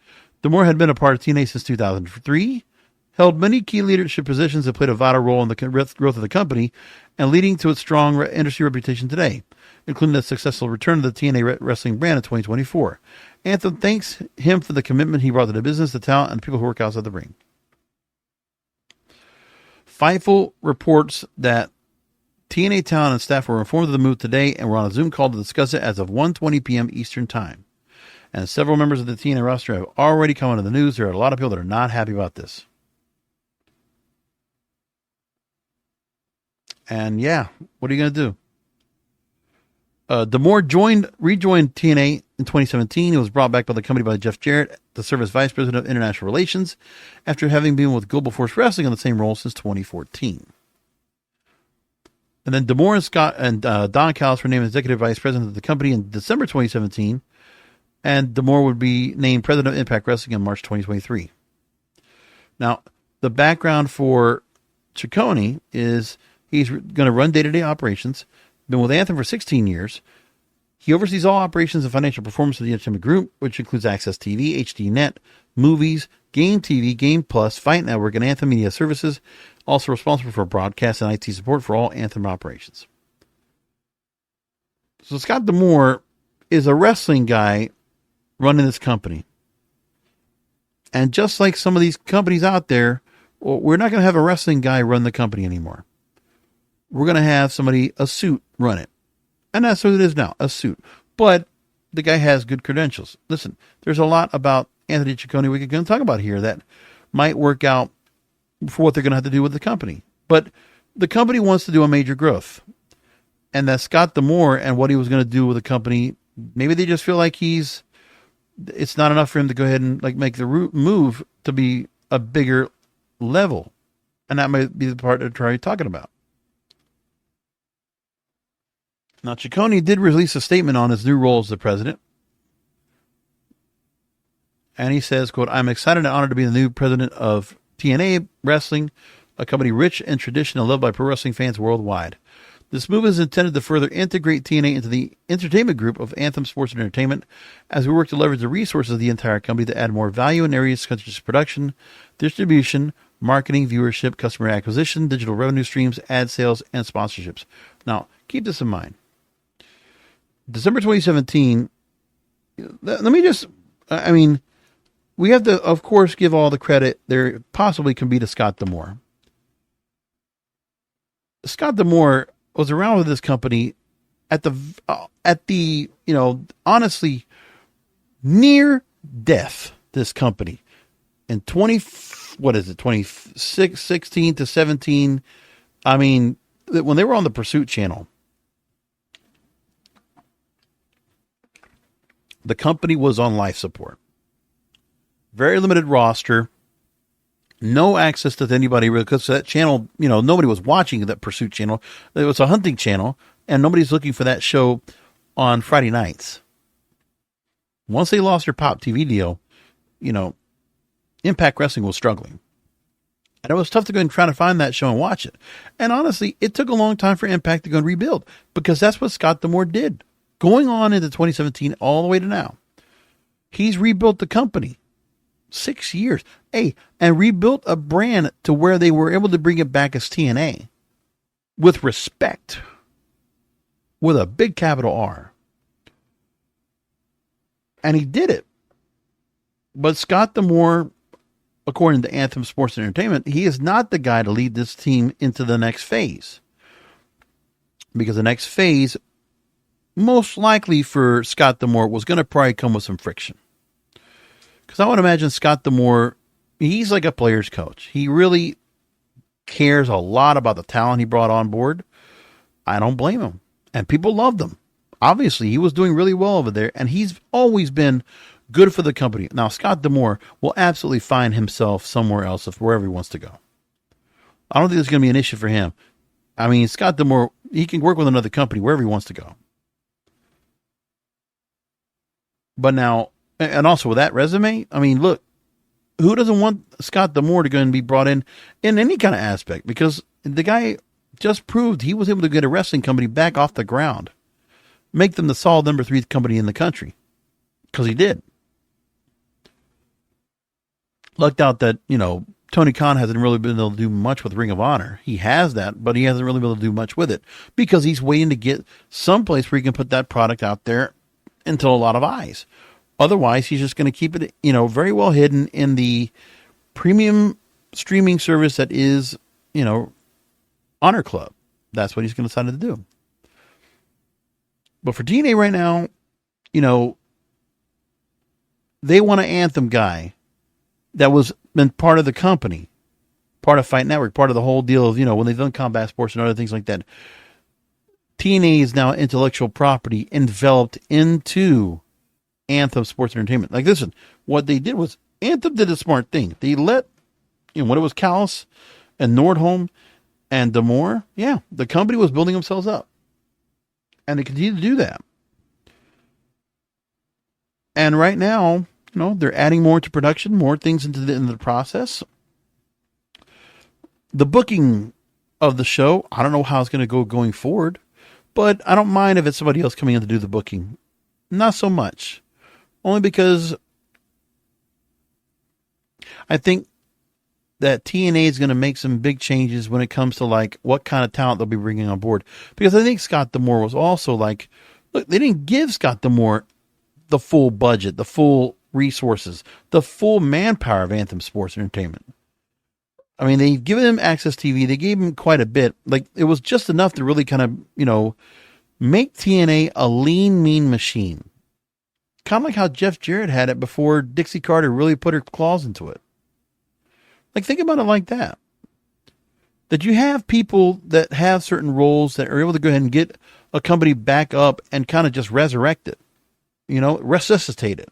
D'Amore had been a part of TNA since 2003, held many key leadership positions that played a vital role in the growth of the company and leading to its strong industry reputation today, including the successful return of the TNA wrestling brand in 2024. Anthem thanks him for the commitment he brought to the business, the talent, and the people who work outside the ring. Fightful reports that TNA talent and staff were informed of the move today and were on a Zoom call to discuss it as of 1:20 p.m. Eastern Time. And several members of the TNA roster have already come into the news. There are a lot of people that are not happy about this. And yeah, what are you going to do? D'Amore rejoined TNA in 2017. He was brought back by the company by Jeff Jarrett to serve as Vice President of International Relations after having been with Global Force Wrestling on the same role since 2014. And then D'Amore and Scott and Don Callis were named Executive Vice President of the company in December 2017. And D'Amore would be named President of Impact Wrestling in March 2023. Now, the background for Ciccone is he's going to run day-to-day operations. Been with Anthem for 16 years. He oversees all operations and financial performance of the entertainment group, which includes Access TV, HDNet, movies, Game TV, Game Plus, Fight Network, and Anthem Media Services. Also responsible for broadcast and IT support for all Anthem operations. So Scott D'Amore is a wrestling guy running this company. And just like some of these companies out there, we're not going to have a wrestling guy run the company anymore. We're going to have somebody, a suit, run it. And that's what it is now, a suit. But the guy has good credentials. Listen, there's a lot about Anthony Ciccone we can talk about here that might work out for what they're going to have to do with the company. But the company wants to do a major growth. And that Scott D'Amore and what he was going to do with the company, maybe they just feel like it's not enough for him to go ahead and make the move to be a bigger level. And that might be the part they're trying talking about. Now, Ciccone did release a statement on his new role as the president. And he says, quote, "I'm excited and honored to be the new president of TNA Wrestling, a company rich in tradition and loved by pro wrestling fans worldwide. This move is intended to further integrate TNA into the entertainment group of Anthem Sports and Entertainment as we work to leverage the resources of the entire company to add more value in areas such as production, distribution, marketing, viewership, customer acquisition, digital revenue streams, ad sales, and sponsorships. Now, keep this in mind. December 2017, let me just, we have to, of course, give all the credit there possibly can be to Scott D'Amore. Scott D'Amore was around with this company at the honestly near death. This company in 2016 to 17. I mean, when they were on the Pursuit channel, the company was on life support. Very limited roster. No access to anybody because that channel, nobody was watching that Pursuit channel. It was a hunting channel, and nobody's looking for that show on Friday nights. Once they lost their Pop TV deal, Impact Wrestling was struggling. And it was tough to go and try to find that show and watch it. And honestly, it took a long time for Impact to go and rebuild because that's what Scott D'Amore did. Going on into 2017 all the way to now. He's rebuilt the company. 6 years. Hey, and rebuilt a brand to where they were able to bring it back as TNA with respect, with a big capital R. And he did it. But Scott D'Amore, according to Anthem Sports and Entertainment, he is not the guy to lead this team into the next phase. Because the next phase, most likely for Scott D'Amore, was going to probably come with some friction. Because I would imagine Scott D'Amore, he's like a player's coach. He really cares a lot about the talent he brought on board. I don't blame him. And people loved him. Obviously, he was doing really well over there, and he's always been good for the company. Now, Scott D'Amore will absolutely find himself somewhere else, wherever he wants to go. I don't think there's going to be an issue for him. I mean, Scott D'Amore, he can work with another company wherever he wants to go. But now, and also with that resume, I mean, look, who doesn't want Scott D'Amore to go and be brought in any kind of aspect? Because the guy just proved he was able to get a wrestling company back off the ground, make them the solid number 3 company in the country, because he did. Lucked out that, Tony Khan hasn't really been able to do much with Ring of Honor. He has that, but he hasn't really been able to do much with it because he's waiting to get someplace where he can put that product out there until a lot of eyes. Otherwise, he's just going to keep it, very well hidden in the premium streaming service that is, Honor Club. That's what he's going to decide to do. But for TNA right now, they want an Anthem guy that was been part of the company, part of Fight Network, part of the whole deal of, when they've done combat sports and other things like that. TNA is now intellectual property enveloped into Anthem Sports Entertainment. Like, listen, what they did was Anthem did a smart thing. They let, when it was Callis and Nordholm and D'Amore, the company was building themselves up. And they continue to do that. And right now, they're adding more to production, more things into the process. The booking of the show, I don't know how it's going to go going forward, but I don't mind if it's somebody else coming in to do the booking. Not so much. Only because I think that TNA is going to make some big changes when it comes to like what kind of talent they'll be bringing on board. Because I think Scott D'Amore was also like, look, they didn't give Scott D'Amore the full budget, the full resources, the full manpower of Anthem Sports Entertainment. I mean, they've given him Access TV. They gave him quite a bit. Like, it was just enough to really kind of, make TNA a lean, mean machine. Kind of like how Jeff Jarrett had it before Dixie Carter really put her claws into it. Like, think about it like that. That you have people that have certain roles that are able to go ahead and get a company back up and kind of just resurrect it. Resuscitate it.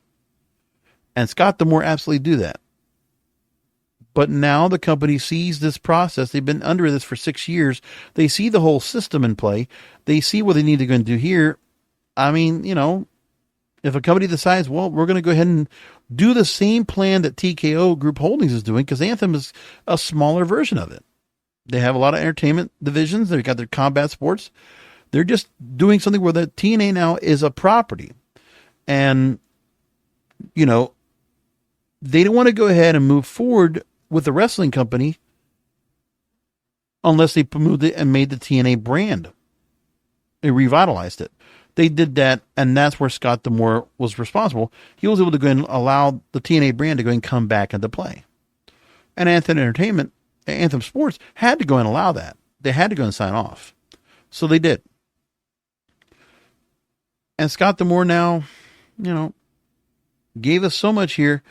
And Scott D'Amore absolutely do that. But now the company sees this process. They've been under this for 6 years. They see the whole system in play. They see what they need to go and do here. I mean, if a company decides, well, we're going to go ahead and do the same plan that TKO Group Holdings is doing, because Anthem is a smaller version of it. They have a lot of entertainment divisions. They've got their combat sports. They're just doing something where the TNA now is a property. And, you know, they don't want to go ahead and move forward with the wrestling company unless they moved it and made the TNA brand. They revitalized it. They did that, and that's where Scott D'Amore was responsible. He was able to go and allow the TNA brand to go and come back into play. And Anthem Sports had to go and allow that. They had to go and sign off. So they did. And Scott D'Amore now, you know, gave us so much here.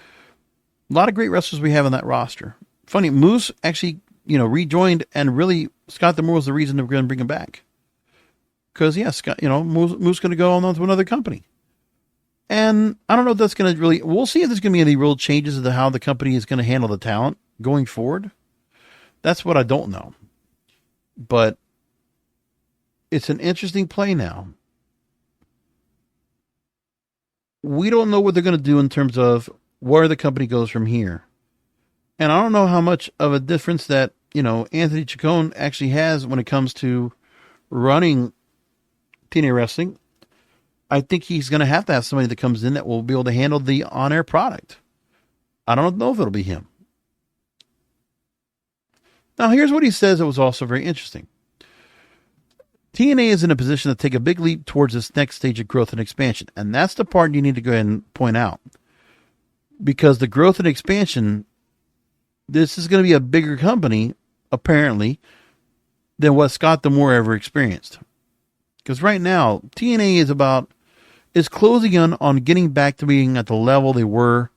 A lot of great wrestlers we have on that roster. Funny, Moose actually, you know, rejoined, and really Scott D'Amore was the reason they were going to bring him back. Because, yeah, Scott, you know, Moose going to go on to another company. And I don't know if that's going to really, we'll see if there's going to be any real changes to how the company is going to handle the talent going forward. That's what I don't know. But it's an interesting play now. We don't know what they're going to do in terms of where the company goes from here. And I don't know how much of a difference that, you know, Anthony Ciccone actually has when it comes to running TNA Wrestling. I think he's going to have somebody that comes in that will be able to handle the on-air product. I don't know if it'll be him. Now, here's what he says that was also very interesting. TNA is in a position to take a big leap towards this next stage of growth and expansion. And that's the part you need to go ahead and point out. Because the growth and expansion, this is going to be a bigger company, apparently, than what Scott D'Amore ever experienced. Because right now, TNA is closing in on getting back to being at the level they were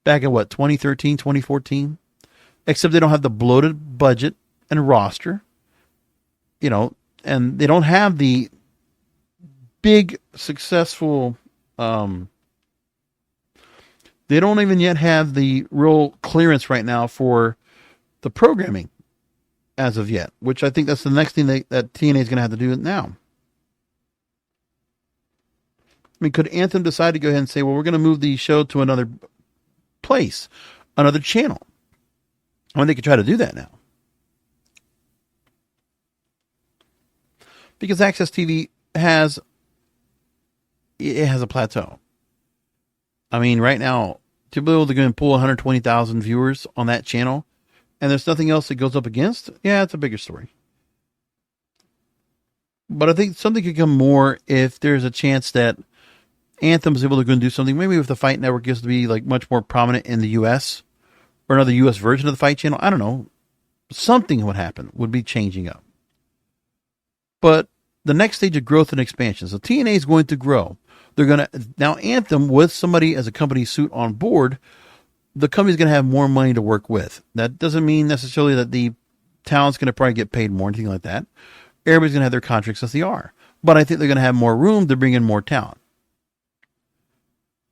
back in 2013, 2014? Except they don't have the bloated budget and roster, you know, and they don't have the big successful, they don't even yet have the real clearance right now for the programming as of yet, which I think that's the next thing that TNA is going to have to do now. I mean, could Anthem decide to go ahead and say, well, we're going to move the show to another place, another channel? I mean, they could try to do that now. Because Access TV has a plateau. I mean, right now, to be able to go and pull 120,000 viewers on that channel, and there's nothing else that goes up against, yeah, it's a bigger story. But I think something could come more if there's a chance that Anthem's able to go and do something, maybe if the Fight Network gets to be like much more prominent in the U.S., or another U.S. version of the Fight Channel. I don't know. Something would happen, would be changing up. But the next stage of growth and expansion. So TNA is going to grow. They're going to, now Anthem, with somebody as a company suit on board, the company's going to have more money to work with. That doesn't mean necessarily that the talent's going to probably get paid more, anything like that. Everybody's going to have their contracts as they are. But I think they're going to have more room to bring in more talent.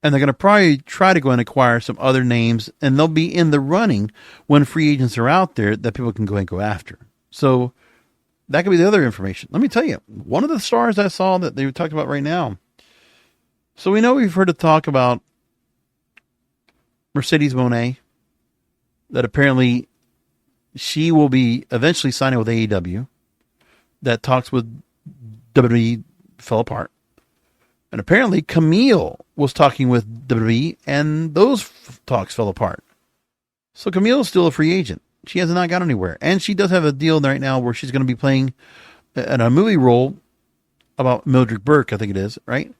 And they're going to probably try to go and acquire some other names, and they'll be in the running when free agents are out there that people can go and go after. So that could be the other information. Let me tell you, one of the stars I saw that they talked about right now. So we know we've heard a talk about Mercedes Moné, that apparently she will be eventually signing with AEW. That talks with WWE fell apart. And apparently Camille was talking with WWE, and those talks fell apart. So Camille is still a free agent. She has not got anywhere. And she does have a deal right now where she's going to be playing in a movie role about Mildred Burke, I think it is, right?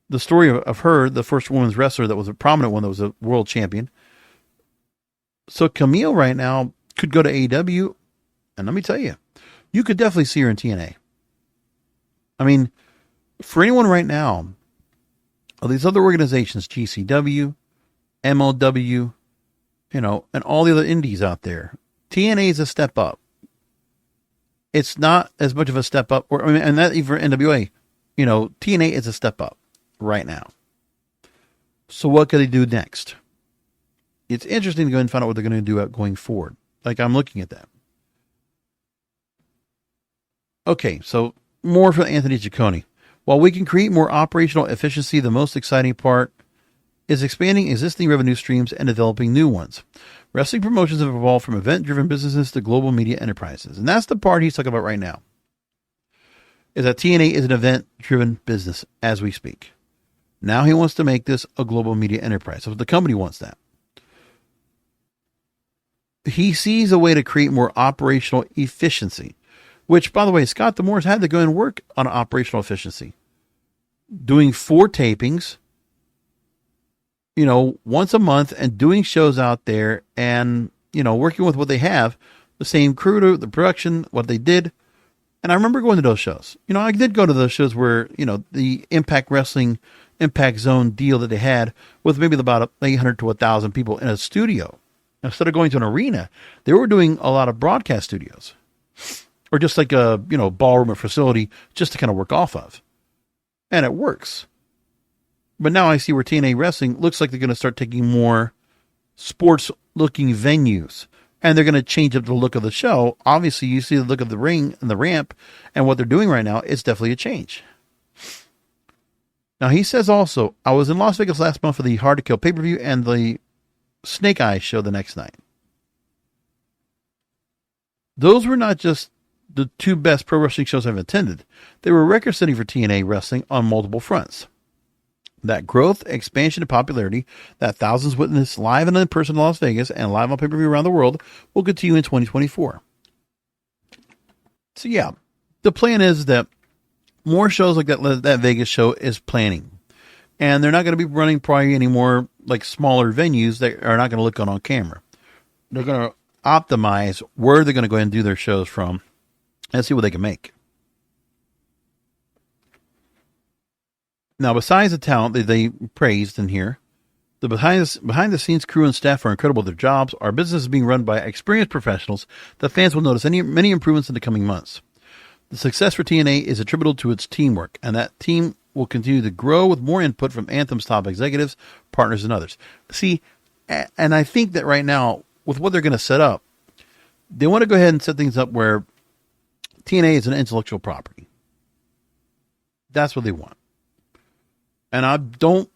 The story of her, the first women's wrestler that was a prominent one that was a world champion. So Camille right now could go to AEW, and let me tell you, you could definitely see her in TNA. I mean, for anyone right now, all these other organizations, GCW, MLW, you know, and all the other indies out there, TNA is a step up. It's not as much of a step up, or I mean, and that even for NWA, you know, TNA is a step up right now. So what could they do next? It's interesting to go and find out what they're going to do going forward. Like, I'm looking at that. Okay, so more for Anthony Ciccone. While we can create more operational efficiency, the most exciting part is expanding existing revenue streams and developing new ones. Wrestling promotions have evolved from event-driven businesses to global media enterprises. And that's the part he's talking about right now. Is that TNA is an event-driven business as we speak. Now he wants to make this a global media enterprise. So the company wants that. He sees a way to create more operational efficiency, which, by the way, Scott D'Amore's had to go and work on operational efficiency. Doing 4 tapings, once a month, and doing shows out there and, working with what they have, the same crew, the production, what they did. And I remember going to those shows. I did go to those shows where, the Impact Wrestling, Impact Zone deal that they had with maybe about 800 to 1,000 people in a studio. Instead of going to an arena, they were doing a lot of broadcast studios or just like a, ballroom or facility just to kind of work off of. And it works. But now I see where TNA Wrestling looks like they're going to start taking more sports-looking venues. And they're going to change up the look of the show. Obviously, you see the look of the ring and the ramp and what they're doing right now. It's definitely a change. Now, he says also, I was in Las Vegas last month for the Hard to Kill pay-per-view and the Snake Eyes show the next night. Those were not just the 2 best pro wrestling shows I've attended. They were record-setting for TNA Wrestling on multiple fronts. That growth, expansion, and popularity that thousands witnessed live and in person in Las Vegas and live on pay-per-view around the world will continue in 2024. So yeah, the plan is that more shows like that Vegas show is planning. And they're not going to be running probably any more like smaller venues that are not going to look good on camera. They're going to optimize where they're going to go ahead and do their shows from and see what they can make. Now, besides the talent that they praised in here, the behind-the-scenes crew and staff are incredible at their jobs. Our business is being run by experienced professionals that fans will notice many improvements in the coming months. The success for TNA is attributable to its teamwork, and that team will continue to grow with more input from Anthem's top executives, partners, and others. See, and I think that right now, with what they're going to set up, they want to go ahead and set things up where TNA is an intellectual property. That's what they want. And I don't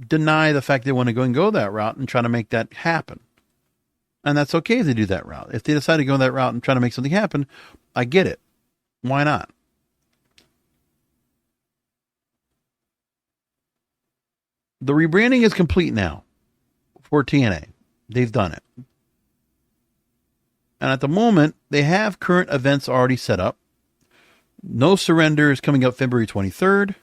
deny the fact they want to go that route and try to make that happen. And that's okay if they do that route. If they decide to go that route and try to make something happen, I get it. Why not? The rebranding is complete now for TNA. They've done it. And at the moment, they have current events already set up. No Surrender is coming up February 23rd.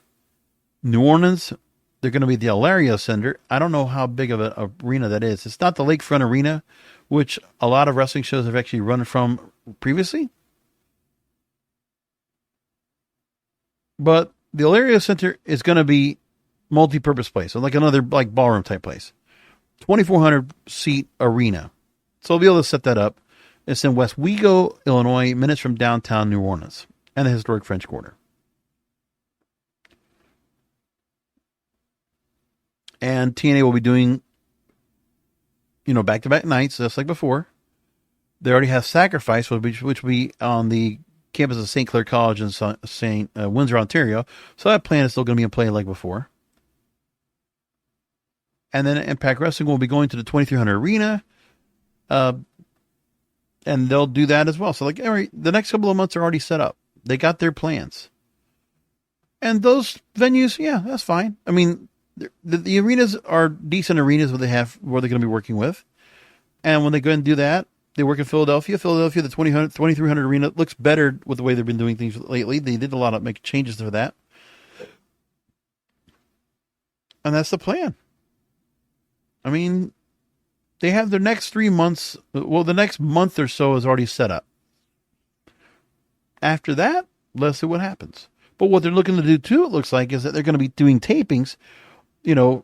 New Orleans, they're going to be at the Alario Center. I don't know how big of an arena that is. It's not the Lakefront Arena, which a lot of wrestling shows have actually run from previously. But the Alario Center is going to be multi-purpose place, so like another like ballroom type place. 2,400 seat arena. So I'll be able to set that up. It's in West Wego, Illinois, minutes from downtown New Orleans and the historic French Quarter. And TNA will be doing, back-to-back nights, just like before. They already have Sacrifice, which will be on the campus of St. Clair College in St. Windsor, Ontario. So that plan is still going to be in play like before. And then Impact Wrestling will be going to the 2,300 Arena. And they'll do that as well. So the next couple of months are already set up. They got their plans. And those venues, yeah, that's fine. I mean, the arenas are decent arenas where they're going to be working with. And when they go and do that, they work in Philadelphia. Philadelphia, the 2,300 Arena looks better with the way they've been doing things lately. They did a lot of make changes for that. And that's the plan. I mean, they have their next 3 months. Well, the next month or so is already set up. After that, let's see what happens. But what they're looking to do too, it looks like, is that they're going to be doing tapings,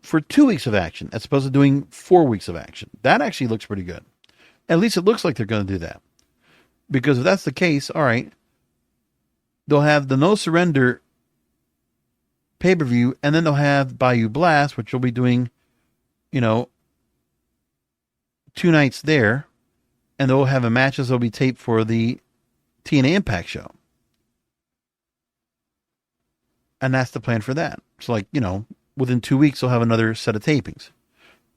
for 2 weeks of action as opposed to doing 4 weeks of action. That actually looks pretty good. At least it looks like they're going to do that. Because if that's the case, all right, they'll have the No Surrender pay-per-view, and then they'll have Bayou Blast, which will be doing, 2 nights there, and they'll have matches that'll be taped for the TNA Impact show. And that's the plan for that. It's like, within 2 weeks, they'll have another set of tapings.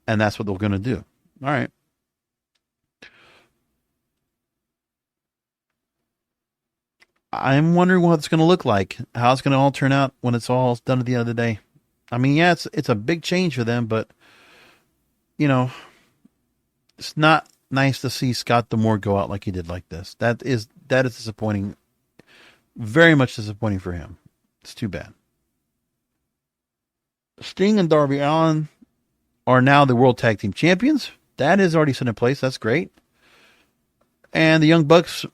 And that's what they're going to do. All right. I'm wondering what it's going to look like, how it's going to all turn out when it's all done at the end of the day. I mean, yeah, it's a big change for them, but, you know, it's not nice to see Scott D'Amore go out like he did like this. That is disappointing. Very much disappointing for him. It's too bad. Sting and Darby Allin are now the World Tag Team Champions. That is already set in place. That's great. And the Young Bucks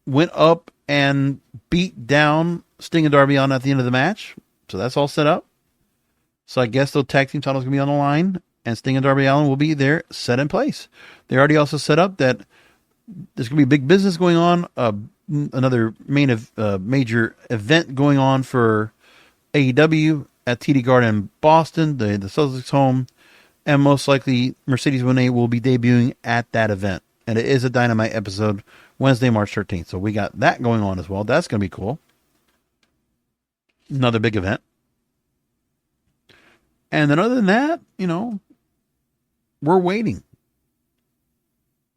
went up and beat down Sting and Darby Allin at the end of the match. So that's all set up. So I guess those tag team titles are going to be on the line, and Sting and Darby Allin will be there, set in place. They already also set up that there's going to be big business going on, another major event going on for AEW at TD Garden in Boston, the Celtics home, and most likely Mercedes Moné will be debuting at that event. And it is a Dynamite episode, Wednesday, March 13th. So we got that going on as well. That's going to be cool. Another big event. And then other than that, you know, we're waiting.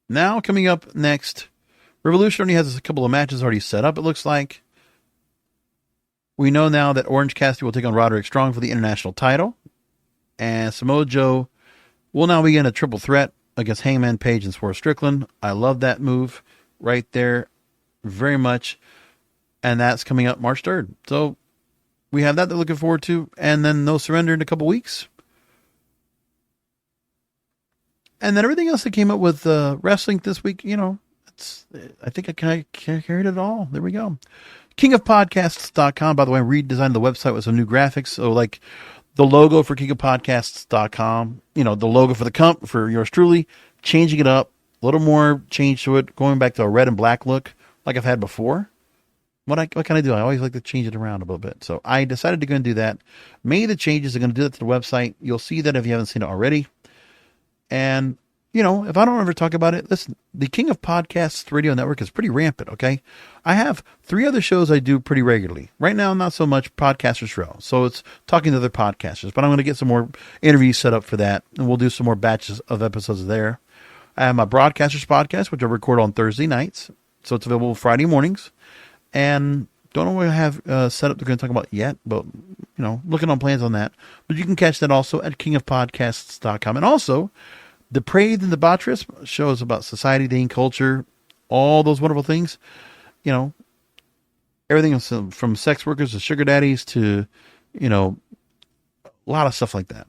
Now coming up next, Revolution already has a couple of matches already set up, it looks like. We know now that Orange Cassidy will take on Roderick Strong for the international title. And Samoa Joe will now begin a triple threat against Hangman Page and Swerve Strickland. I love that move right there very much. And that's coming up March 3rd. So we have that they're looking forward to. And then No Surrender in a couple weeks. And then everything else that came up with wrestling this week, you know, I think I carried it all. There we go. KingofPodcasts.com. By the way, I'm redesigning the website with some new graphics. So like the logo for KingofPodcasts.com, you know, the logo for yours truly, changing it up, a little more change to it, going back to a red and black look like I've had before. What can I do? I always like to change it around a little bit. So I decided to go and do that. Many of the changes are going to do that to the website. You'll see that if you haven't seen it already. And, you know, if I don't ever talk about it, listen, the King of Podcasts radio network is pretty rampant, okay? I have 3 other shows I do pretty regularly. Right now, not so much Podcasters Row. So it's talking to other podcasters. But I'm going to get some more interviews set up for that. And we'll do some more batches of episodes there. I have my Broadcasters podcast, which I record on Thursday nights. So it's available Friday mornings. And don't know what I have set up they're going to talk about yet. But, you know, looking on plans on that. But you can catch that also at KingofPodcasts.com. And also, Depraved and Debaucherous shows about society, dating, culture, all those wonderful things. You know, everything from sex workers to sugar daddies to, you know, a lot of stuff like that.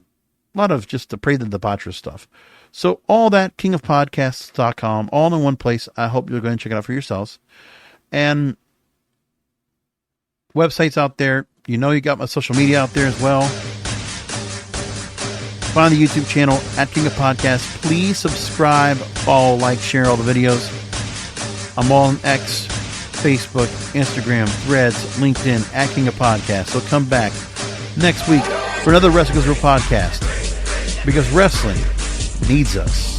A lot of just Depraved and Debaucherous stuff. So all that, KingofPodcasts.com, all in one place. I hope you'll go and check it out for yourselves. And websites out there. You know, you got my social media out there as well. Find the YouTube channel at King of Podcasts. Please subscribe, follow, like, share all the videos. I'm on X, Facebook, Instagram, Threads, LinkedIn at King of Podcasts. So come back next week for another Wrestling Goes Real podcast because wrestling needs us.